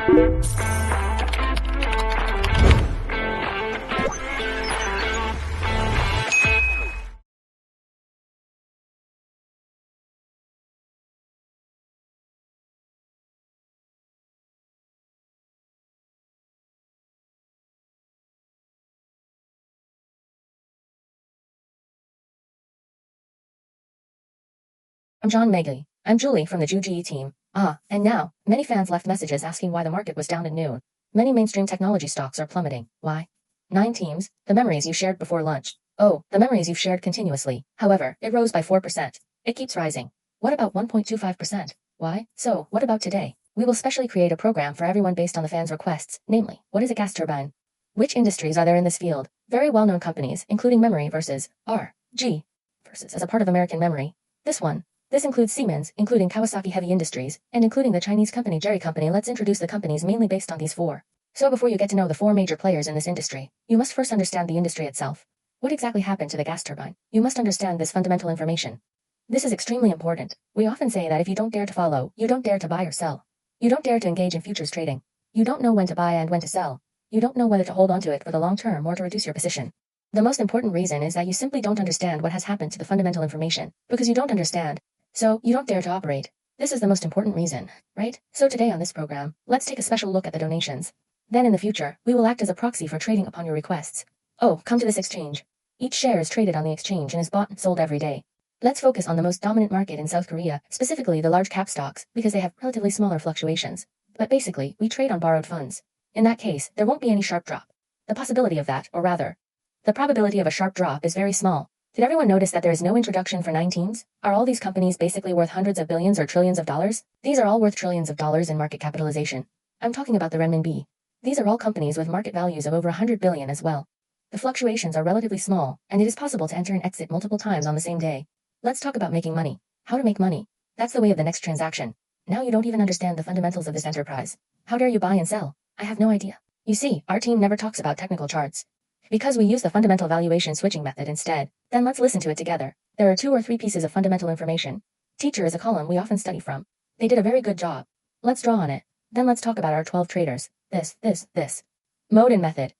I'm John Megley. I'm Julie from the GEV team. And now, many fans left messages asking why the market was down at noon. Many mainstream technology stocks are plummeting. Why? 9 teams, the memories you shared before lunch. Oh, the memories you've shared continuously. However, it rose by 4%. It keeps rising. What about 1.25%? Why? So, what about today? We will specially create a program for everyone based on the fans' requests, namely, what is a gas turbine? Which industries are there in this field? Very well-known companies, including Memory versus RG versus as a part of American Memory. This includes Siemens, including Kawasaki Heavy Industries, and including the Chinese company Jerry Company. Let's introduce the companies mainly based on these 4. So before you get to know the 4 major players in this industry, you must first understand the industry itself. What exactly happened to the gas turbine? You must understand this fundamental information. This is extremely important. We often say that if you don't dare to follow, you don't dare to buy or sell. You don't dare to engage in futures trading. You don't know when to buy and when to sell. You don't know whether to hold onto it for the long term or to reduce your position. The most important reason is that you simply don't understand what has happened to the fundamental information, because you don't understand. So, you don't dare to operate. This is the most important reason, right? So today on this program, let's take a special look at the donations. Then in the future, we will act as a proxy for trading upon your requests. Oh, come to this exchange. Each share is traded on the exchange and is bought and sold every day. Let's focus on the most dominant market in South Korea, specifically the large cap stocks, because they have relatively smaller fluctuations. But basically, we trade on borrowed funds. In that case, there won't be any sharp drop. The possibility of that, or rather, the probability of a sharp drop is very small. Did everyone notice that there is no introduction for 9 teams? Are all these companies basically worth hundreds of billions or trillions of dollars? These are all worth trillions of dollars in market capitalization. I'm talking about the renminbi. These are all companies with market values of over 100 billion as well. The fluctuations are relatively small, and it is possible to enter and exit multiple times on the same day. Let's talk about making money. How to make money. That's the way of the next transaction. Now you don't even understand the fundamentals of this enterprise. How dare you buy and sell? I have no idea. You see, our team never talks about technical charts. Because we use the fundamental valuation switching method instead. Then let's listen to it together. There are 2 or 3 pieces of fundamental information. Teacher is a column we often study from. They did a very good job. Let's draw on it. Then let's talk about our 12 traders. This. Mode and method.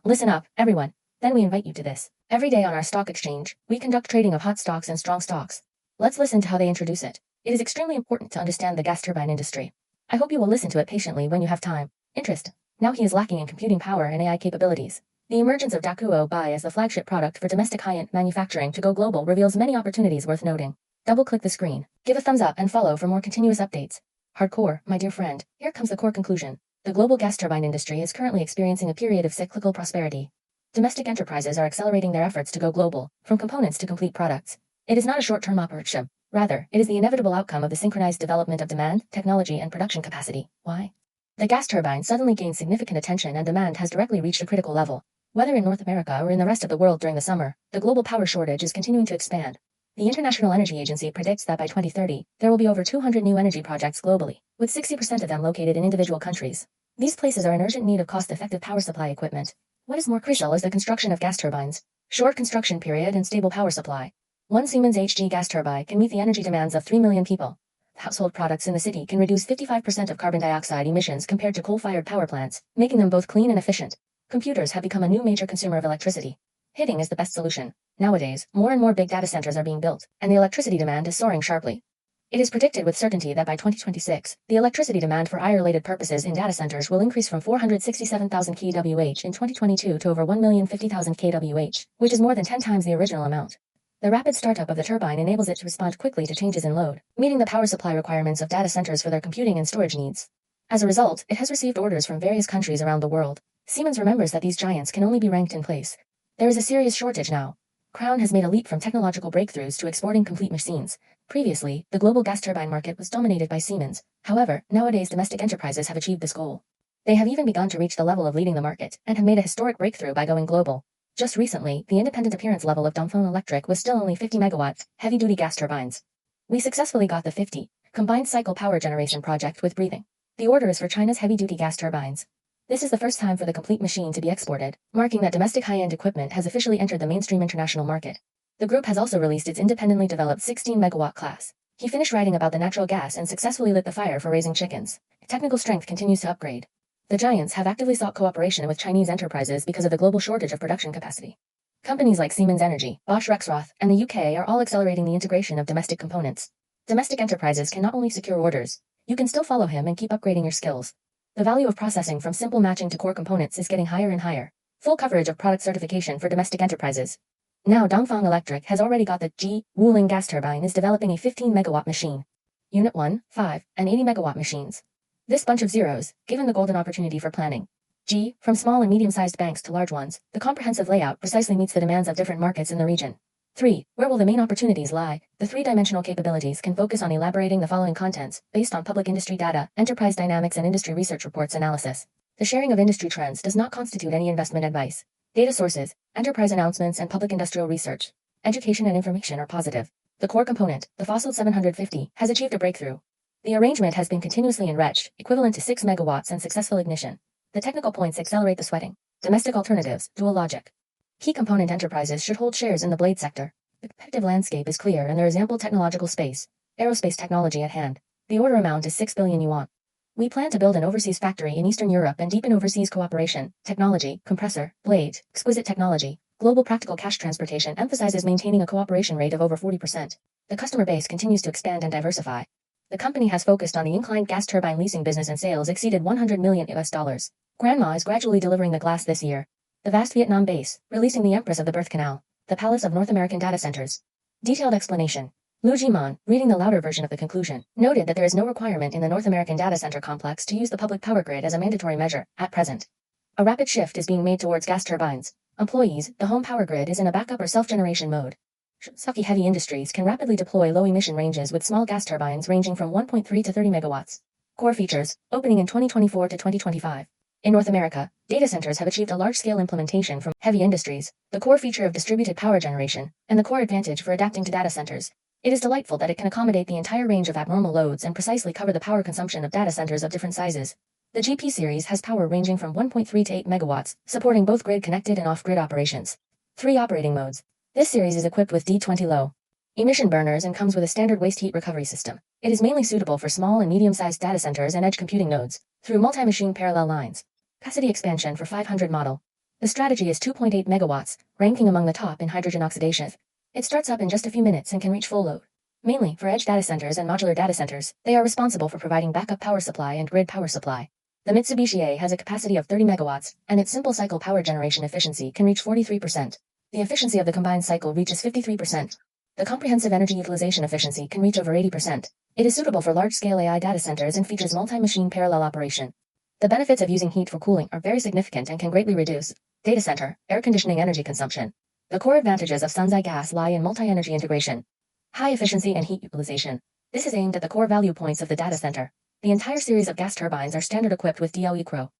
Listen up, everyone. Then we invite you to this. Every day on our stock exchange, we conduct trading of hot stocks and strong stocks. Let's listen to how they introduce it. It is extremely important to understand the gas turbine industry. I hope you will listen to it patiently when you have time. Interest. Now he is lacking in computing power and AI capabilities. The emergence of Dakuo Bai as the flagship product for domestic high-end manufacturing to go global reveals many opportunities worth noting. Double-click the screen. Give a thumbs up and follow for more continuous updates. Hardcore, my dear friend. Here comes the core conclusion. The global gas turbine industry is currently experiencing a period of cyclical prosperity. Domestic enterprises are accelerating their efforts to go global, from components to complete products. It is not a short-term operation. Rather, it is the inevitable outcome of the synchronized development of demand, technology, and production capacity. Why? The gas turbine suddenly gained significant attention and demand has directly reached a critical level. Whether in North America or in the rest of the world during the summer, the global power shortage is continuing to expand. The International Energy Agency predicts that by 2030, there will be over 200 new energy projects globally, with 60% of them located in individual countries. These places are in urgent need of cost-effective power supply equipment. What is more crucial is the construction of gas turbines. Short construction period and stable power supply. One Siemens HG gas turbine can meet the energy demands of 3 million people. Household products in the city can reduce 55% of carbon dioxide emissions compared to coal-fired power plants, making them both clean and efficient. Computers have become a new major consumer of electricity. Hitting is the best solution. Nowadays, more and more big data centers are being built, and the electricity demand is soaring sharply. It is predicted with certainty that by 2026, the electricity demand for AI-related purposes in data centers will increase from 467,000 kWh in 2022 to over 1,050,000 kWh, which is more than 10 times the original amount. The rapid startup of the turbine enables it to respond quickly to changes in load, meeting the power supply requirements of data centers for their computing and storage needs. As a result, it has received orders from various countries around the world. Siemens remembers that these giants can only be ranked in place. There is a serious shortage now. Crown has made a leap from technological breakthroughs to exporting complete machines. Previously, the global gas turbine market was dominated by Siemens. However, nowadays domestic enterprises have achieved this goal. They have even begun to reach the level of leading the market, and have made a historic breakthrough by going global. Just recently, the independent appearance level of Dongfeng Electric was still only 50 megawatts, heavy-duty gas turbines. We successfully got the 50, combined cycle power generation project with breathing. The order is for China's heavy-duty gas turbines. This is the first time for the complete machine to be exported, marking that domestic high-end equipment has officially entered the mainstream international market. The group has also released its independently developed 16-megawatt class. He finished writing about the natural gas and successfully lit the fire for raising chickens. Technical strength continues to upgrade. The giants have actively sought cooperation with Chinese enterprises because of the global shortage of production capacity. Companies like Siemens Energy, Bosch Rexroth, and the UK are all accelerating the integration of domestic components. Domestic enterprises can not only secure orders, you can still follow him and keep upgrading your skills. The value of processing from simple matching to core components is getting higher and higher. Full coverage of product certification for domestic enterprises. Now Dongfang Electric has already got the GE Wuling gas turbine is developing a 15 megawatt machine. Unit 1, 5, and 80 megawatt machines. This bunch of zeros, given the golden opportunity for planning. G, from small and medium-sized banks to large ones, the comprehensive layout precisely meets the demands of different markets in the region. 3. Where will the main opportunities lie? The three-dimensional capabilities can focus on elaborating the following contents, based on public industry data, enterprise dynamics and industry research reports analysis. The sharing of industry trends does not constitute any investment advice. Data sources, enterprise announcements and public industrial research. Education and information are positive. The core component, the Fossil 750, has achieved a breakthrough. The arrangement has been continuously enriched, equivalent to 6 megawatts and successful ignition. The technical points accelerate the sweating. Domestic alternatives, dual logic. Key component enterprises should hold shares in the blade sector. The competitive landscape is clear and there is ample technological space. Aerospace technology at hand. The order amount is 6 billion yuan. We plan to build an overseas factory in Eastern Europe and deepen overseas cooperation. Technology, compressor, blades, exquisite technology. Global practical cash transportation emphasizes maintaining a cooperation rate of over 40%. The customer base continues to expand and diversify. The company has focused on the inclined gas turbine leasing business and sales exceeded 100 million US dollars. Grandma is gradually delivering the glass this year. The vast Vietnam base, releasing the Empress of the Birth Canal. The Palace of North American Data Centers. Detailed explanation. Lu Jiman, reading the louder version of the conclusion, noted that there is no requirement in the North American data center complex to use the public power grid as a mandatory measure, at present. A rapid shift is being made towards gas turbines. Employees, the home power grid is in a backup or self-generation mode. Saki Heavy Industries can rapidly deploy low-emission ranges with small gas turbines ranging from 1.3 to 30 megawatts. Core features, opening in 2024 to 2025. In North America, data centers have achieved a large-scale implementation from heavy industries, the core feature of distributed power generation, and the core advantage for adapting to data centers. It is delightful that it can accommodate the entire range of abnormal loads and precisely cover the power consumption of data centers of different sizes. The GP series has power ranging from 1.3 to 8 megawatts, supporting both grid-connected and off-grid operations. 3 operating modes. This series is equipped with D20 low emission burners and comes with a standard waste heat recovery system. It is mainly suitable for small and medium-sized data centers and edge computing nodes, through multi-machine parallel lines. Capacity expansion for 500 model. The strategy is 2.8 megawatts, ranking among the top in hydrogen oxidation. It starts up in just a few minutes and can reach full load. Mainly for edge data centers and modular data centers, they are responsible for providing backup power supply and grid power supply. The Mitsubishi A has a capacity of 30 megawatts, and its simple cycle power generation efficiency can reach 43%. The efficiency of the combined cycle reaches 53%. The comprehensive energy utilization efficiency can reach over 80%. It is suitable for large-scale AI data centers and features multi-machine parallel operation. The benefits of using heat for cooling are very significant and can greatly reduce data center, air conditioning energy consumption. The core advantages of Sunzai gas lie in multi-energy integration, high efficiency and heat utilization. This is aimed at the core value points of the data center. The entire series of gas turbines are standard equipped with DLE Crow.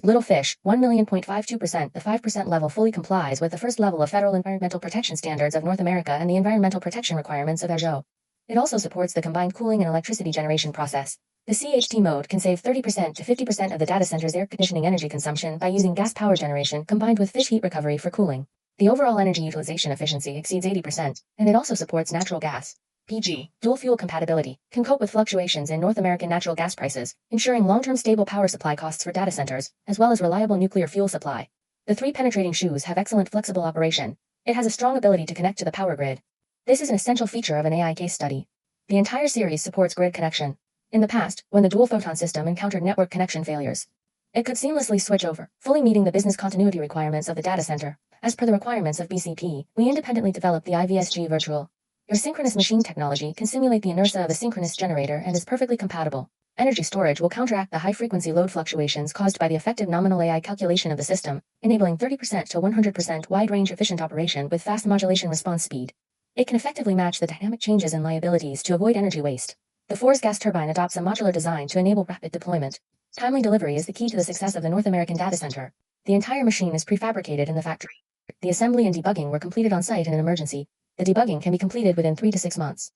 Little fish, 1,000,052%. The 5% level fully complies with the first level of Federal Environmental Protection Standards of North America and the environmental protection requirements of AJO. It also supports the combined cooling and electricity generation process. The CHT mode can save 30% to 50% of the data center's air conditioning energy consumption by using gas power generation combined with fish heat recovery for cooling. The overall energy utilization efficiency exceeds 80%, and it also supports natural gas. PG, dual fuel compatibility, can cope with fluctuations in North American natural gas prices, ensuring long-term stable power supply costs for data centers, as well as reliable nuclear fuel supply. The 3 penetrating shoes have excellent flexible operation. It has a strong ability to connect to the power grid. This is an essential feature of an AI case study. The entire series supports grid connection. In the past, when the dual photon system encountered network connection failures, it could seamlessly switch over, fully meeting the business continuity requirements of the data center. As per the requirements of BCP, we independently developed the IVSG virtual. Your synchronous machine technology can simulate the inertia of a synchronous generator and is perfectly compatible. Energy storage will counteract the high-frequency load fluctuations caused by the effective nominal AI calculation of the system, enabling 30% to 100% wide-range efficient operation with fast modulation response speed. It can effectively match the dynamic changes in liabilities to avoid energy waste. The Force gas turbine adopts a modular design to enable rapid deployment. Timely delivery is the key to the success of the North American data center. The entire machine is prefabricated in the factory. The assembly and debugging were completed on site in an emergency. The debugging can be completed within 3 to 6 months.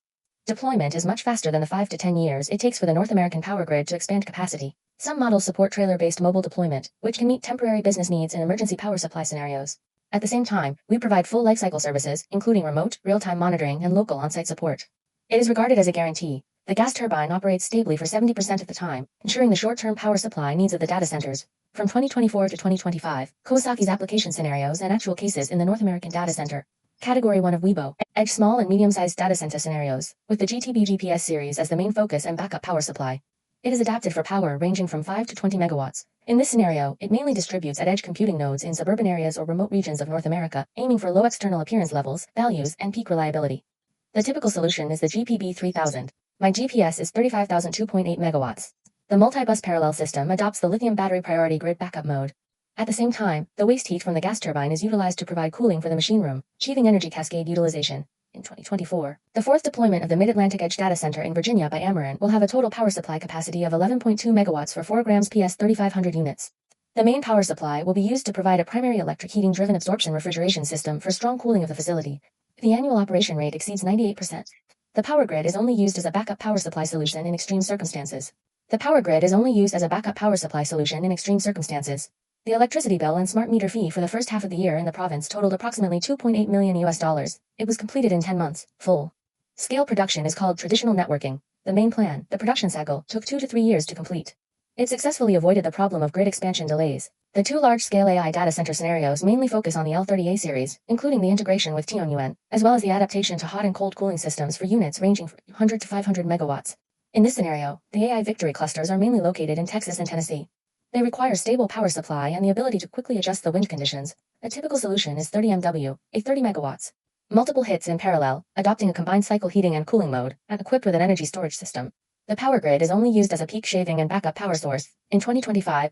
Deployment is much faster than the 5 to 10 years it takes for the North American power grid to expand capacity. Some models support trailer-based mobile deployment, which can meet temporary business needs in emergency power supply scenarios. At the same time, we provide full lifecycle services, including remote, real-time monitoring, and local on-site support. It is regarded as a guarantee. The gas turbine operates stably for 70% of the time, ensuring the short-term power supply needs of the data centers. From 2024 to 2025, Kawasaki's application scenarios and actual cases in the North American data center. Category 1 of Weibo, edge small and medium-sized data center scenarios, with the GTB GPS series as the main focus and backup power supply. It is adapted for power ranging from 5 to 20 megawatts. In this scenario, it mainly distributes at edge computing nodes in suburban areas or remote regions of North America, aiming for low external appearance levels, values, and peak reliability. The typical solution is the GPB 3000. My GPS is 35,002.8 megawatts. The multi-bus parallel system adopts the lithium battery priority grid backup mode. At the same time, the waste heat from the gas turbine is utilized to provide cooling for the machine room, achieving energy cascade utilization. In 2024, the fourth deployment of the Mid-Atlantic Edge Data Center in Virginia by Ameren will have a total power supply capacity of 11.2 megawatts for 4 grams PS 3500 units. The main power supply will be used to provide a primary electric heating-driven absorption refrigeration system for strong cooling of the facility. The annual operation rate exceeds 98%. The power grid is only used as a backup power supply solution in extreme circumstances. The power grid is only used as a backup power supply solution in extreme circumstances. The electricity bill and smart meter fee for the first half of the year in the province totaled approximately $2.8 million US. It was completed in 10 months, full. Scale production is called traditional networking. The main plan, the production cycle, took 2 to 3 years to complete. It successfully avoided the problem of grid expansion delays. The two large-scale AI data center scenarios mainly focus on the L30A series, including the integration with Tianyuan, as well as the adaptation to hot and cold cooling systems for units ranging from 100 to 500 megawatts. In this scenario, the AI Victory clusters are mainly located in Texas and Tennessee. They require stable power supply and the ability to quickly adjust the wind conditions. A typical solution is 30 MW, a 30 megawatts. Multiple hits in parallel, adopting a combined cycle heating and cooling mode, and equipped with an energy storage system. The power grid is only used as a peak shaving and backup power source. In 2025,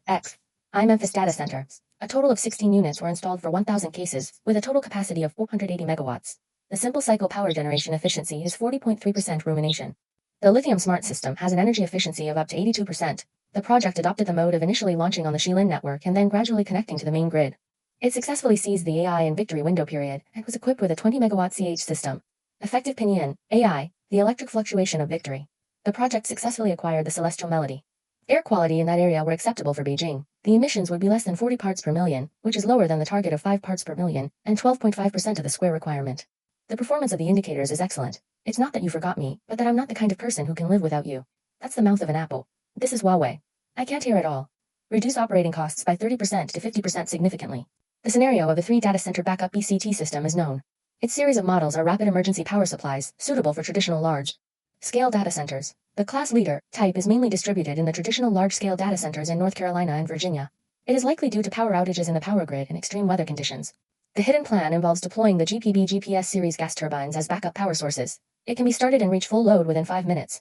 Memphis Data Center. A total of 16 units were installed for 1,000 cases, with a total capacity of 480 megawatts. The simple cycle power generation efficiency is 40.3% rumination. The Lithium Smart system has an energy efficiency of up to 82%. The project adopted the mode of initially launching on the Shilin network and then gradually connecting to the main grid. It successfully seized the AI and Victory window period and was equipped with a 20 megawatt CH system. Effective Pinyin, AI, the electric fluctuation of Victory. The project successfully acquired the Celestial Melody. Air quality in that area were acceptable for Beijing. The emissions would be less than 40 parts per million, which is lower than the target of 5 parts per million, and 12.5% of the square requirement. The performance of the indicators is excellent. It's not that you forgot me, but that I'm not the kind of person who can live without you. That's the mouth of an apple. This is Huawei. I can't hear it all. Reduce operating costs by 30% to 50% significantly. The scenario of the 3 data center backup BCT system is known. Its series of models are rapid emergency power supplies, suitable for traditional large-scale data centers. The class leader type is mainly distributed in the traditional large-scale data centers in North Carolina and Virginia. It is likely due to power outages in the power grid and extreme weather conditions. The hidden plan involves deploying the GPB GPS series gas turbines as backup power sources. It can be started and reach full load within 5 minutes.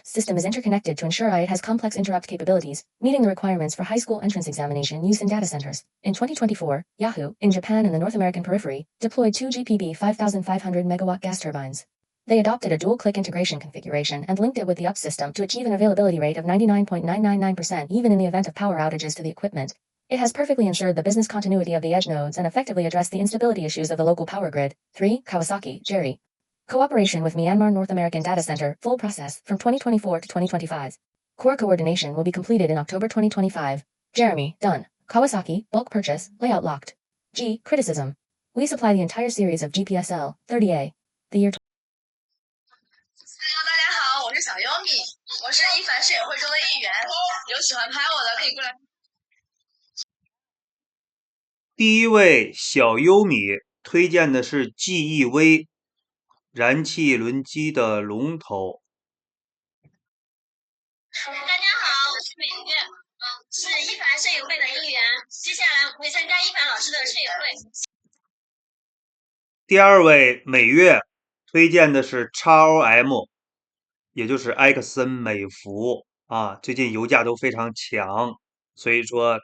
System is interconnected to ensure it has complex interrupt capabilities, meeting the requirements for high school entrance examination used in data centers. In 2024, Yahoo, in Japan and the North American periphery, deployed 2 GPB 5,500 megawatt gas turbines. They adopted a dual-click integration configuration and linked it with the UP system to achieve an availability rate of 99.999% even in the event of power outages to the equipment. It has perfectly ensured the business continuity of the edge nodes and effectively addressed the instability issues of the local power grid. 3. Kawasaki, Jerry. Cooperation with Myanmar North American Data Center, full process, from 2024 to 2025. Core coordination will be completed in October 2025. Jeremy, done. Kawasaki, bulk purchase, layout locked. G. Criticism. We supply the entire series of GPSL, 30A. The year 大家好，我是小优米，我是一凡摄影会中的一员，有喜欢拍我的可以过来。第一位小优米推荐的是 GEV 燃气轮机的龙头。大家好，我是美月，是一凡摄影会的一员，接下来我会参加一凡老师的摄影会。第二位美月推荐的是 XOM， 也就是埃克森美孚啊，最近油价都非常强，所以说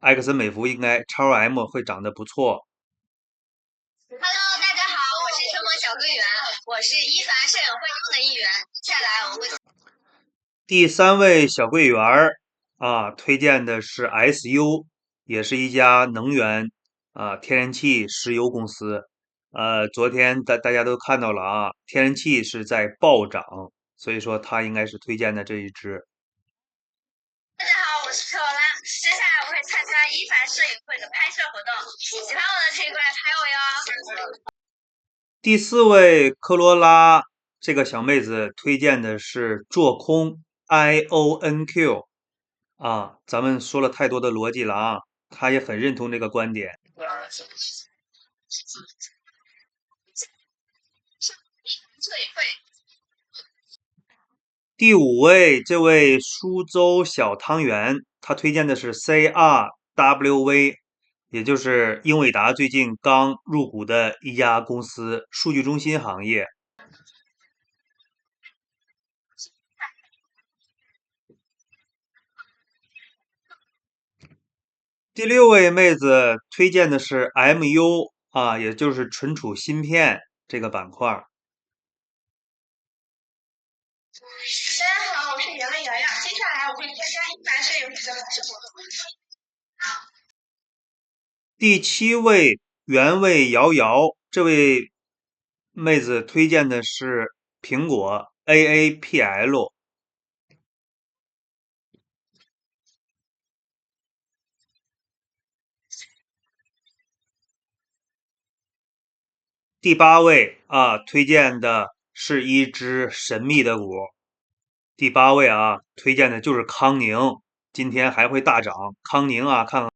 埃克森美孚应该 XOM 会涨得不错。Hello， 大家好，我是春萌小队员，我是一凡摄影会中的一员，接下来我会。第三位小柜员啊，推荐的是 SU， 也是一家能源天然气石油公司。昨天大家都看到了啊，天然气是在暴涨，所以说它应该是推荐的这一支。大家好，我是柯罗拉，接下来我会参加一凡摄影会的拍摄活动，喜欢我的可以过来拍我哟。第四位科罗拉这个小妹子推荐的是做空 IONQ 啊，咱们说了太多的逻辑了啊，她也很认同这个观点。这一会第五位，这位苏州小汤圆，他推荐的是 CRWV，也就是英伟达最近刚入股的一家公司，数据中心行业。第六位妹子推荐的是 MU 啊，也就是存储芯片这个板块。大家好，我是袁洋洋，接下来我会参加一凡摄影师的考试活动。第七位原味瑶瑶，这位妹子推荐的是苹果 AAPL。第八位啊，推荐的是一只神秘的股。第八位啊，推荐的就是康宁，今天还会大涨。康宁啊，看看。